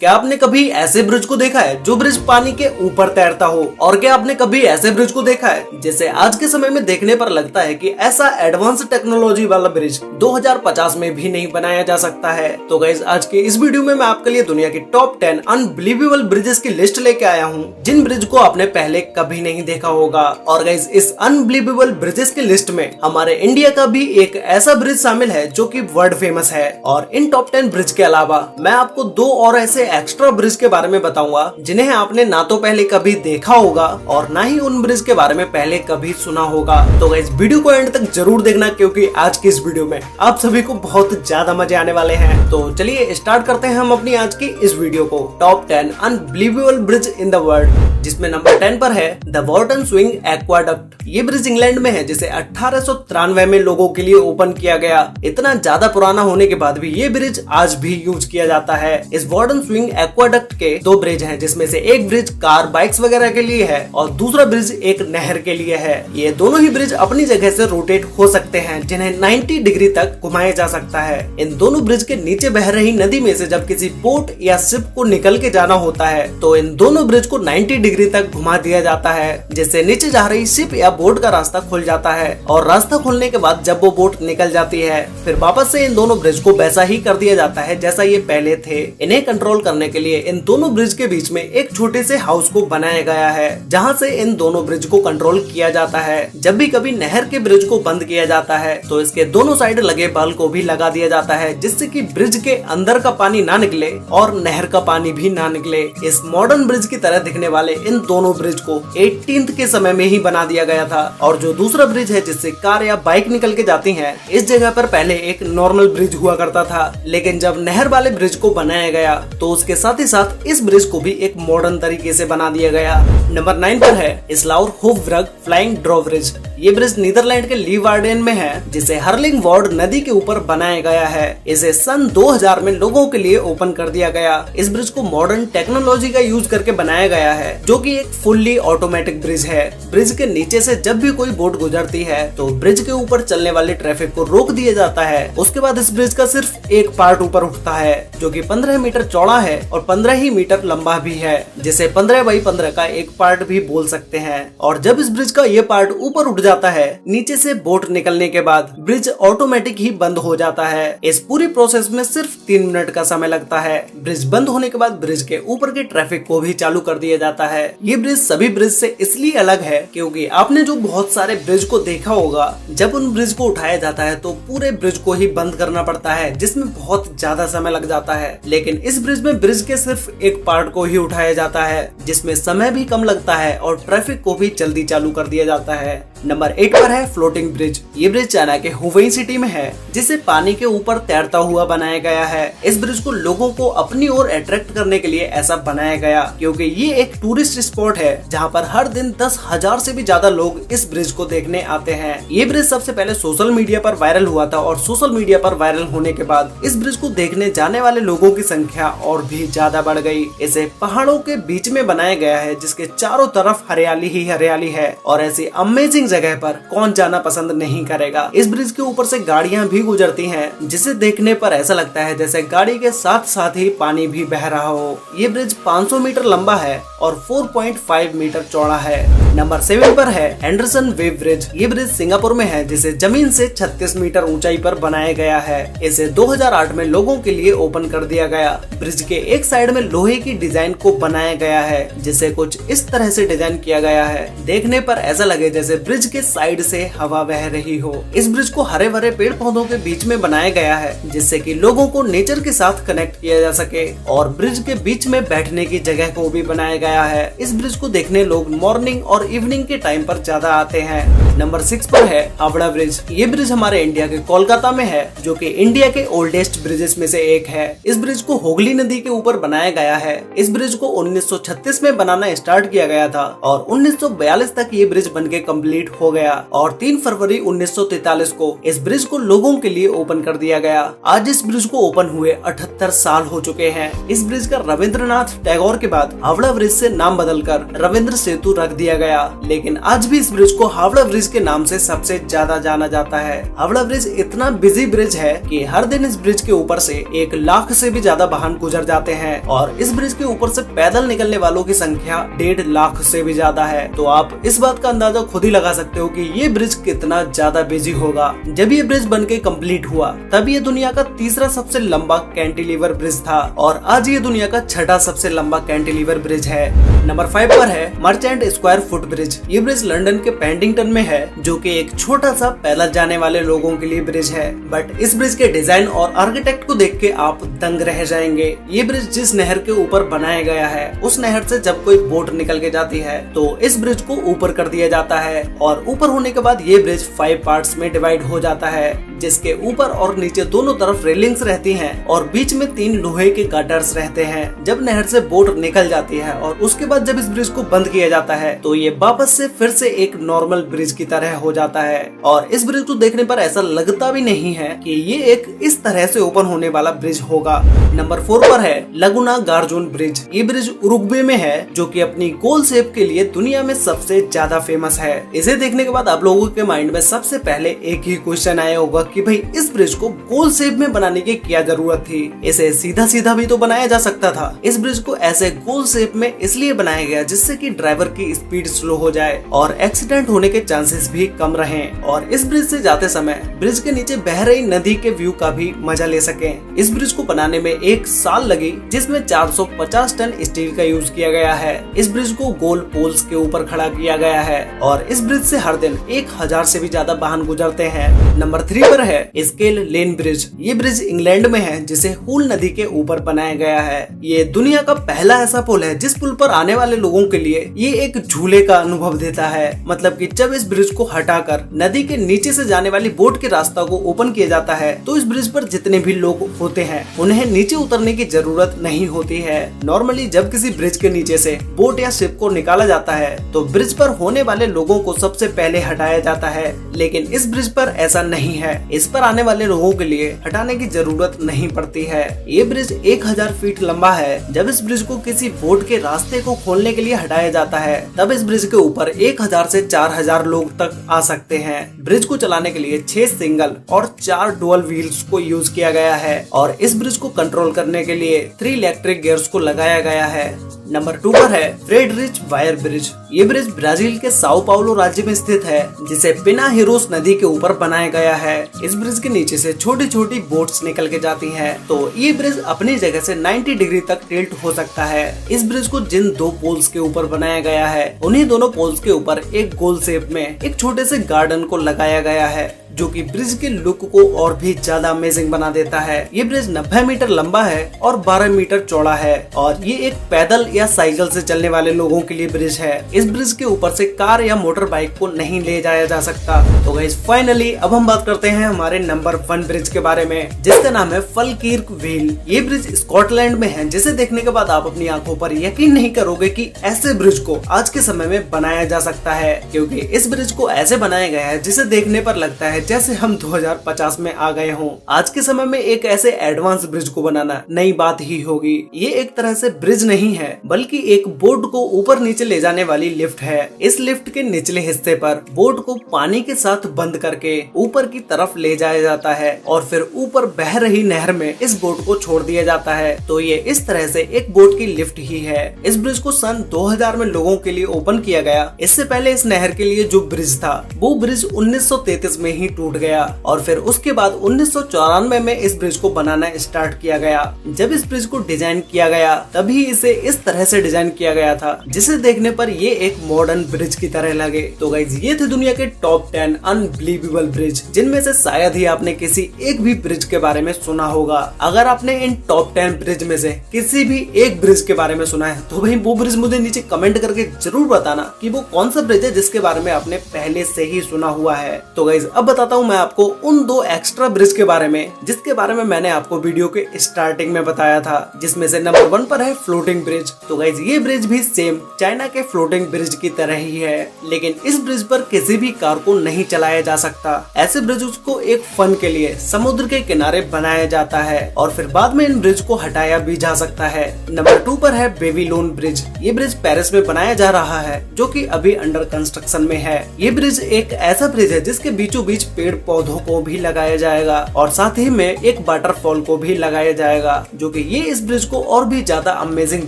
क्या आपने कभी ऐसे ब्रिज को देखा है जो ब्रिज पानी के ऊपर तैरता हो? और क्या आपने कभी ऐसे ब्रिज को देखा है जैसे आज के समय में देखने पर लगता है कि ऐसा एडवांस टेक्नोलॉजी वाला ब्रिज 2050 में भी नहीं बनाया जा सकता है? तो गाइस, आज के इस वीडियो में मैं आपके लिए दुनिया की टॉप 10 अनबिलीवेबल ब्रिजेस की लिस्ट लेके आया हूँ जिन ब्रिज को आपने पहले कभी नहीं देखा होगा। और गाइस, इस अनबिलीवेबल ब्रिजेस की लिस्ट में हमारे इंडिया का भी एक ऐसा ब्रिज शामिल है जो कि वर्ल्ड फेमस है। और इन टॉप 10 ब्रिज के अलावा मैं आपको दो और ऐसे एक्स्ट्रा ब्रिज के बारे में बताऊंगा जिन्हें आपने ना तो पहले कभी देखा होगा और ना ही उन ब्रिज के बारे में पहले कभी सुना होगा। तो गाइस, वीडियो को एंड तक जरूर देखना क्योंकि आज की इस वीडियो में आप सभी को बहुत ज्यादा मजे आने वाले हैं। तो चलिए स्टार्ट करते हैं हम अपनी आज की इस वीडियो को। Top 10 unbelievable bridge in the world, जिसमें नंबर 10 पर है द वॉर्टन स्विंग एक्वाडक्ट। ये ब्रिज इंग्लैंड में है जिसे 1893 में लोगों के लिए ओपन किया गया। इतना ज्यादा पुराना होने के बाद भी ये ब्रिज आज भी यूज किया जाता है। इस वॉर्टन स्विंग एक्वाडक्ट के दो ब्रिज हैं, जिसमें से एक ब्रिज कार बाइक्स वगैरह के लिए है और दूसरा ब्रिज एक नहर के लिए है। ये दोनों ही ब्रिज अपनी जगह से रोटेट हो सकते हैं, जिन्हें 90 डिग्री तक घुमाया जा सकता है। इन दोनों ब्रिज के नीचे बह रही नदी में से जब किसी बोट या शिप को निकल के जाना होता है तो इन दोनों ब्रिज को 90 डिग्री तक घुमा दिया जाता है, जिससे नीचे जा रही शिप या बोट का रास्ता खुल जाता है। और रास्ता खुलने के बाद जब वो बोट निकल जाती है फिर वापस से इन दोनों ब्रिज को वैसा ही कर दिया जाता है जैसा ये पहले थे। इन्हें कंट्रोल करने के लिए इन दोनों ब्रिज के बीच में एक छोटे से हाउस को बनाया गया है, जहां से इन दोनों ब्रिज को कंट्रोल किया जाता है। जब भी कभी नहर के ब्रिज को बंद किया जाता है तो इसके दोनों साइड लगे बल को भी लगा दिया जाता है, जिससे कि ब्रिज के अंदर का पानी ना निकले और नहर का पानी भी ना निकले। इस मॉडर्न ब्रिज की तरह दिखने वाले इन दोनों ब्रिज को 18th के समय में ही बना दिया गया था। और जो दूसरा ब्रिज है जिससे कार या बाइक निकल के जाती है, इस जगह पर पहले एक नॉर्मल ब्रिज हुआ करता था, लेकिन जब नहर वाले ब्रिज को बनाया गया तो उसके साथ ही साथ इस ब्रिज को भी एक मॉडर्न तरीके से बना दिया गया। नंबर 9 पर है स्लाउर होफब्रग फ्लाइंग ड्रॉब्रिज। ये ब्रिज नीदरलैंड के लीवार्डेन में है, जिसे हर्लिंग वार्ड नदी के ऊपर बनाया गया है। इसे सन 2000 में लोगों के लिए ओपन कर दिया गया। इस ब्रिज को मॉडर्न टेक्नोलॉजी का यूज करके बनाया गया है, जो कि एक फुल्ली ऑटोमेटिक ब्रिज है। ब्रिज के नीचे से जब भी कोई बोट गुजरती है तो ब्रिज के ऊपर चलने वाले ट्रैफिक को रोक दिया जाता है। उसके बाद इस ब्रिज का सिर्फ एक पार्ट ऊपर उठता है, जो कि 15 मीटर चौड़ा है और 15 ही मीटर लंबा भी है, जिसे 15 बाई 15 का एक पार्ट भी बोल सकते हैं। और जब इस ब्रिज का ये पार्ट ऊपर उठ जाता है, नीचे से बोट निकलने के बाद ब्रिज ऑटोमेटिक ही बंद हो जाता है। इस पूरी प्रोसेस में सिर्फ 3 मिनट का समय लगता है। ब्रिज बंद होने के बाद ब्रिज के ऊपर के ट्रैफिक को भी चालू कर दिया जाता है। ये ब्रिज सभी ब्रिज से इसलिए अलग है क्योंकि आपने जो बहुत सारे ब्रिज को देखा होगा, जब उन ब्रिज को उठाया जाता है तो पूरे ब्रिज को ही बंद करना पड़ता है, जिसमें बहुत ज्यादा समय लग जाता है। लेकिन इस ब्रिज में ब्रिज के सिर्फ एक पार्ट को ही उठाया जाता है, जिसमें समय भी कम लगता है और ट्रैफिक को भी जल्दी चालू कर दिया जाता है। नंबर 8 पर है फ्लोटिंग ब्रिज। ये ब्रिज चाइना के हुबेई सिटी में है, जिसे पानी के ऊपर तैरता हुआ बनाया गया है। इस ब्रिज को लोगों को अपनी ओर अट्रैक्ट करने के लिए ऐसा बनाया गया क्योंकि ये एक टूरिस्ट स्पॉट है, जहां पर हर दिन 10,000 से भी ज्यादा लोग इस ब्रिज को देखने आते हैं। ये ब्रिज सबसे पहले सोशल मीडिया पर वायरल हुआ था और सोशल मीडिया पर वायरल होने के बाद इस ब्रिज को देखने जाने वाले लोगों की संख्या और भी ज्यादा बढ़ गई। इसे पहाड़ों के बीच में बनाया गया है, जिसके चारों तरफ हरियाली ही हरियाली है और ऐसी अमेजिंग जगह पर कौन जाना पसंद नहीं करेगा। इस ब्रिज के ऊपर से गाड़ियां भी गुजरती हैं, जिसे देखने पर ऐसा लगता है जैसे गाड़ी के साथ साथ ही पानी भी बह रहा हो। ये ब्रिज 500 मीटर लंबा है और 4.5 मीटर चौड़ा है। नंबर 7 पर है एंडरसन वेव ब्रिज। ये ब्रिज सिंगापुर में है, जिसे जमीन से 36 मीटर ऊंचाई पर बनाया गया है। इसे 2008 में लोगों के लिए ओपन कर दिया गया। ब्रिज के एक साइड में लोहे की डिजाइन को बनाया गया है, जिसे कुछ इस तरह से डिजाइन किया गया है, देखने पर ऐसा लगे जैसे ब्रिज के साइड से हवा बह रही हो। इस ब्रिज को हरे भरे पेड़ पौधों के बीच में बनाया गया है, जिससे कि लोगों को नेचर के साथ कनेक्ट किया जा सके। और ब्रिज के बीच में बैठने की जगह को भी बनाया गया है। इस ब्रिज को देखने लोग मॉर्निंग और इवनिंग के टाइम पर ज्यादा आते हैं। नंबर 6 पर है हावड़ा ब्रिज। ये ब्रिज हमारे इंडिया के कोलकाता में है, जो कि इंडिया के ओल्डेस्ट ब्रिजेस में से एक है। इस ब्रिज को होगली नदी के ऊपर बनाया गया है। इस ब्रिज को 1936 में बनाना स्टार्ट किया गया था और 1942 तक ये ब्रिज बनके कंप्लीट कंप्लीट हो गया और 3 फरवरी 1943 को इस ब्रिज को लोगों के लिए ओपन कर दिया गया। आज इस ब्रिज को ओपन हुए 78 साल हो चुके हैं। इस ब्रिज का रविंद्रनाथ टैगोर के बाद हावड़ा ब्रिज से नाम बदलकर रविंद्र सेतु रख दिया गया, लेकिन आज भी इस ब्रिज को हावड़ा ब्रिज के नाम से सबसे ज्यादा जाना जाता है। हावड़ा ब्रिज इतना बिजी ब्रिज है कि हर दिन इस ब्रिज के ऊपर से 1 लाख से भी ज्यादा वाहन गुजर जाते हैं और इस ब्रिज के ऊपर से पैदल निकलने वालों की संख्या 1.5 लाख से भी ज्यादा है। तो आप इस बात का अंदाजा खुद ही लगा सकते हो कि ये ब्रिज कितना ज्यादा बिजी होगा। जब ये ब्रिज बनके कंप्लीट हुआ तब ये दुनिया का तीसरा सबसे लंबा कैंटिलीवर ब्रिज था और आज ये दुनिया का छठा सबसे लंबा कैंटिलीवर ब्रिज है। नंबर 5 पर है मर्चेंट स्क्वायर फुट ब्रिज। ये ब्रिज लंदन के पेंडिंगटन में है, जो कि एक छोटा सा पैदल जाने वाले लोगों के लिए ब्रिज है। बट इस ब्रिज के डिजाइन और आर्किटेक्ट को देख के आप दंग रह जाएंगे। ये ब्रिज जिस नहर के ऊपर बनाया गया है उस नहर से जब कोई बोट निकल के जाती है तो इस ब्रिज को ऊपर कर दिया जाता है और ऊपर होने के बाद ये ब्रिज 5 पार्ट्स में डिवाइड हो जाता है, जिसके ऊपर और नीचे दोनों तरफ रेलिंग्स रहती हैं और बीच में 3 लोहे के गाटर्स रहते हैं। जब नहर से बोट निकल जाती है और उसके बाद जब इस ब्रिज को बंद किया जाता है तो ये वापस से फिर से एक नॉर्मल ब्रिज की तरह हो जाता है और इस ब्रिज को देखने पर ऐसा लगता भी नहीं है कि ये एक इस तरह से ओपन होने वाला ब्रिज होगा। नंबर 4 पर है लगुना गार्जुन ब्रिज। ये ब्रिज उरुग्वे में है, जो कि अपनी गोल शेप के लिए दुनिया में सबसे ज्यादा फेमस है। इसे देखने के बाद आप लोगों के माइंड में सबसे पहले एक ही क्वेश्चन आया होगा कि भाई इस ब्रिज को गोल शेप में बनाने की क्या जरूरत थी, इसे सीधा सीधा भी तो बनाया जा सकता था। इस ब्रिज को ऐसे गोल शेप में इसलिए बनाया गया जिससे कि ड्राइवर की स्पीड स्लो हो जाए और एक्सीडेंट होने के चांसेस भी कम रहें और इस ब्रिज से जाते समय ब्रिज के नीचे बह रही नदी के व्यू का भी मजा ले सकें। इस ब्रिज को बनाने में 1 साल लगी, जिसमें 450 टन स्टील का यूज किया गया है। इस ब्रिज को गोल पोल्स के ऊपर खड़ा किया गया है और इस ब्रिज से हर दिन 1000 से भी ज्यादा वाहन गुजरते हैं। नंबर 3 पर है स्केल लेन ब्रिज। ये ब्रिज इंग्लैंड में है, जिसे हूल नदी के ऊपर बनाया गया है। ये दुनिया का पहला ऐसा पुल है जिस पुल पर आने वाले लोगों के लिए ये एक झूले का अनुभव देता है। मतलब कि जब इस ब्रिज को हटाकर नदी के नीचे से जाने वाली बोट के रास्ता को ओपन किया जाता है तो इस ब्रिज पर जितने भी लोग होते हैं उन्हें नीचे उतरने की जरूरत नहीं होती है। नॉर्मली जब किसी ब्रिज के नीचे से बोट या शिप को निकाला जाता है तो ब्रिज पर होने वाले लोगों को सबसे पहले हटाया जाता है, लेकिन इस ब्रिज पर ऐसा नहीं है। इस पर आने वाले लोगों के लिए हटाने की जरूरत नहीं पड़ती है। ये ब्रिज 1000 फीट लंबा है। जब इस ब्रिज को किसी बोट के रास्ते को खोलने के लिए हटाया जाता है तब इस ब्रिज के ऊपर 1000 से 4000 लोग तक आ सकते हैं। ब्रिज को चलाने के लिए 6 सिंगल और 4 डुअल व्हील्स को यूज किया गया है और इस ब्रिज को कंट्रोल करने के लिए 3 इलेक्ट्रिक गियर्स को लगाया गया है। नंबर 2 पर है फ्रेडरिच वायर ब्रिज। ये ब्रिज ब्राजील के साओ पाउलो राज्य में स्थित है, जिसे पिना हिरोस नदी के ऊपर बनाया गया है। इस ब्रिज के नीचे से छोटी छोटी बोट्स निकल के जाती हैं, तो ये ब्रिज अपनी जगह से 90 डिग्री तक टिल्ट हो सकता है। इस ब्रिज को जिन 2 पोल्स के ऊपर बनाया गया है उन्हीं दोनों पोल्स के ऊपर एक गोल शेप में एक छोटे से गार्डन को लगाया गया है, जो कि ब्रिज के लुक को और भी ज्यादा अमेजिंग बना देता है। ये ब्रिज 90 मीटर लंबा है और 12 मीटर चौड़ा है और ये एक पैदल या साइकिल से चलने वाले लोगों के लिए ब्रिज है। इस ब्रिज के ऊपर से कार या मोटर बाइक को नहीं ले जाया जा सकता। तो गाइस फाइनली अब हम बात करते हैं हमारे नंबर 1 ब्रिज के बारे में, जिसका नाम है फलकीर्क व्हील। ये ब्रिज स्कॉटलैंड में है, जिसे देखने के बाद आप अपनी आंखों पर यकीन नहीं करोगे कि ऐसे ब्रिज को आज के समय में बनाया जा सकता है, क्योंकि इस ब्रिज को ऐसे बनाया गया है जिसे देखने पर लगता है जैसे हम 2050 में आ गए हों। आज के समय में एक ऐसे एडवांस ब्रिज को बनाना नई बात ही होगी। ये एक तरह से ब्रिज नहीं है बल्कि एक बोट को ऊपर नीचे ले जाने वाली लिफ्ट है। इस लिफ्ट के निचले हिस्से पर बोट को पानी के साथ बंद करके ऊपर की तरफ ले जाया जाता है और फिर ऊपर बह रही नहर में इस बोट को छोड़ दिया जाता है। तो ये इस तरह से एक बोट की लिफ्ट ही है। इस ब्रिज को सन 2000 में लोगों के लिए ओपन किया गया। इससे पहले इस नहर के लिए जो ब्रिज था वो ब्रिज 1933 में ही टूट गया और फिर उसके बाद 1994 में इस ब्रिज को बनाना स्टार्ट किया गया। जब इस ब्रिज को डिजाइन किया गया तभी इसे इस तरह से डिजाइन किया गया था जिसे देखने पर ये एक मॉडर्न ब्रिज की तरह लगे। तो गाइस ये थे दुनिया के टॉप 10 अनबिलीवेबल ब्रिज, जिनमें से शायद ही आपने किसी एक भी ब्रिज के बारे में सुना होगा। अगर आपने इन टॉप 10 ब्रिज में से किसी भी एक ब्रिज के बारे में सुना है तो भाई वो ब्रिज मुझे नीचे कमेंट करके जरूर बताना कि वो कौन सा ब्रिज है जिसके बारे में आपने पहले से ही सुना हुआ है। तो गाइस अब बता बताता हूँ मैं आपको उन 2 एक्स्ट्रा ब्रिज के बारे में जिसके बारे में मैंने आपको वीडियो के स्टार्टिंग में बताया था, जिसमें से नंबर 1 पर है फ्लोटिंग ब्रिज। तो गाइज ये ब्रिज भी सेम चाइना के फ्लोटिंग ब्रिज की तरह ही है, लेकिन इस ब्रिज पर किसी भी कार को नहीं चलाया जा सकता। ऐसे ब्रिज को एक फन के लिए समुद्र के किनारे बनाया जाता है और फिर बाद में इन ब्रिज को हटाया भी जा सकता है। नंबर 2 पर है बेबीलोन ब्रिज। ये ब्रिज पेरिस में बनाया जा रहा है, जो कि अभी अंडर कंस्ट्रक्शन में है। ये ब्रिज एक ऐसा ब्रिज है जिसके बीचों बीच पेड़ पौधों को भी लगाया जाएगा और साथ ही में एक वाटरफॉल को भी लगाया जाएगा, जो कि ये इस ब्रिज को और भी ज्यादा अमेजिंग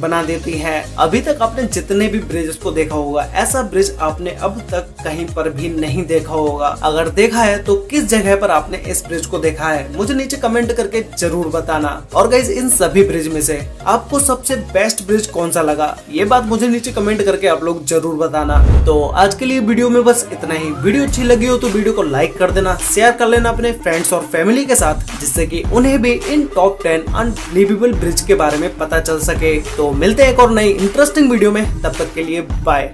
बना देती है। अभी तक आपने जितने भी ब्रिज को देखा होगा, ऐसा ब्रिज आपने अब तक कहीं पर भी नहीं देखा होगा। अगर देखा है तो किस जगह पर आपने इस ब्रिज को देखा है, मुझे नीचे कमेंट करके जरूर बताना। और गाइस इन सभी ब्रिज में से आपको सबसे बेस्ट ब्रिज कौन सा लगा, ये बात मुझे नीचे कमेंट करके आप लोग जरूर बताना। तो आज के लिए वीडियो में बस इतना ही। वीडियो अच्छी लगी हो तो वीडियो को लाइक कर देना, शेयर कर लेना अपने फ्रेंड्स और फैमिली के साथ, जिससे कि उन्हें भी इन टॉप 10 अनबिलीवेबल ब्रिज के बारे में पता चल सके। तो मिलते हैं एक और नई इंटरेस्टिंग वीडियो में, तब तक के लिए बाय।